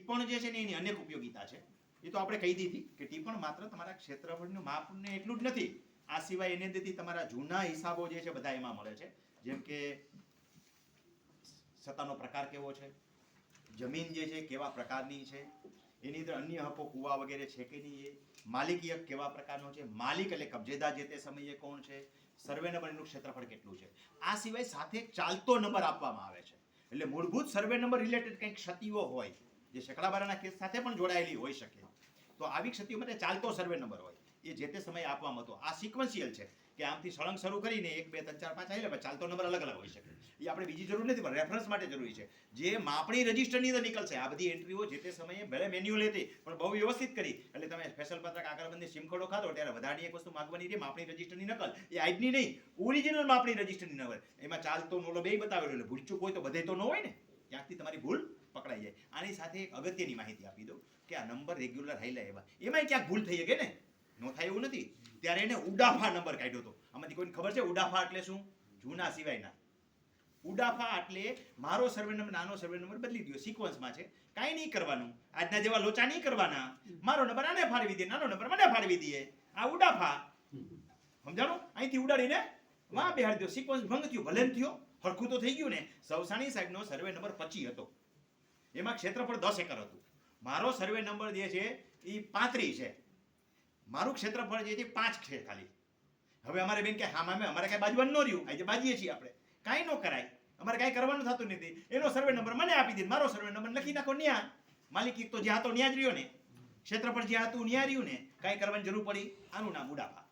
ટિપ્પણ જે છે ને એની અનેક ઉપયોગિતા છે. એ તો આપણે કહી દીધી કે ટિપ્પણ માત્ર તમારા ક્ષેત્રફળનું માપને એટલું જ નથી. આ સિવાય એની અંદરથી તમારા જૂના હિસાબો જે છે બધા એમાં મળે છે. જેમ કે સત્તાનો પ્રકાર કેવો છે, જમીન જે છે કેવા પ્રકારની છે, એની અંદર અન્ય હકો કુવા વગેરે છે કે નહીં, એ માલિકી હક કેવા પ્રકારનો છે, માલિક એટલે કબજેદાર જે તે સમયે કોણ છે, સર્વે નંબરનું ક્ષેત્રફળ કેટલું છે. આ સિવાય સાથે ચાલતો નંબર આપવામાં આવે છે. એટલે મૂળભૂત સર્વે નંબર રિલેટેડ કંઈક ક્ષતિઓ હોય જે સેકડાબારાના કેસ સાથે પણ જોડાયેલી હોઈ શકે. તો આવી ક્ષતિઓ માટે ચાલતો સર્વે નંબર હોય એ જે તે સમયે આપવામાં હતો. આ સિક્વન્શિયલ છે કે આમથી સળંગ શરૂ કરીને 1 2 3 4 5 આવી લે, ચાલતો નંબર અલગ અલગ હોઈ શકે. એ આપણે બીજી જરૂર નથી, પણ રેફરન્સ માટે જરૂરી છે. જે માપણી રજિસ્ટરની અંદર નીકળશે આ બધી એન્ટ્રીઓ જે તે સમયે ભલે મેન્યુઅલ હતી પણ બહુ વ્યવસ્થિત કરી. એટલે તમે સ્પેશિયલ પત્રક આકારબંધી સિમખડો ખાતો ત્યારે વધારાની એક વસ્તુ માગવાની રહી, માપણી રજિસ્ટરની નકલ. એ આજની નહીં, ઓરિજિનલ માપણી રજિસ્ટરની નકલ. એમાં ચાલતો નોલો બે બતાવેલો, એટલે ભૂલચૂક હોય તો બધે તો ન હોય ને, ક્યાંકથી તમારી ભૂલ પકડાઈ જાય. આની સાથે એક અગત્યની માહિતી આપી દઉં કે આ નંબર રેગ્યુલર હાઈલા એવા એમાંય ક્યાંક ભૂલ થઈ ગઈ ને, નો થાય એવું નથી. ત્યારે એને ઉડાફા નંબર કાઢ્યો હતો. આમાંથી કોઈને ખબર છે ઉડાફા એટલે શું? જૂના સિવાયના. ઉડાફા એટલે મારો સર્વે નંબર નાનો સર્વે નંબર બદલી દો, સિક્વન્સમાં છે, કાંઈ નહીં કરવાનું, આજના જેવા લોચા નહીં કરવાના. મારો નંબર આને ફાળવી દે, નાનો નંબર મને ફાળવી દે, આ ઉડાફા. સમજાણું? અહીંથી ઉડાડીને વાં બેહાડી દો, સિક્વન્સ ભંગ થયો, ભલે થયો, હરખું તો થઈ ગયું ને. સવસાણી સાહેબનો સર્વે નંબર 25 હતો, એમાં ક્ષેત્રફળ 10 એકર હતું. મારો સર્વે નંબર જે છે એ 35 છે, મારું ક્ષેત્રફળ જે છે 5 છે ખાલી. હવે અમારે બેન કે હા મામે અમારે કાંઈ બાજવાનું ન રહ્યું, આજે બાજીએ છીએ આપણે, કાંઈ ન કરાય, અમારે કાંઈ કરવાનું થતું નથી. એનો સર્વે નંબર મને આપી દે, મારો સર્વે નંબર લખી નાખો ન્યા. માલિકી તો જ્યાં હતો ન્યા જ રહ્યો ને, ક્ષેત્રફળ જ્યાં હતું ન્યા રહ્યું ને, કાંઈ કરવાની જરૂર પડી. આનું નામ ઉડાફા.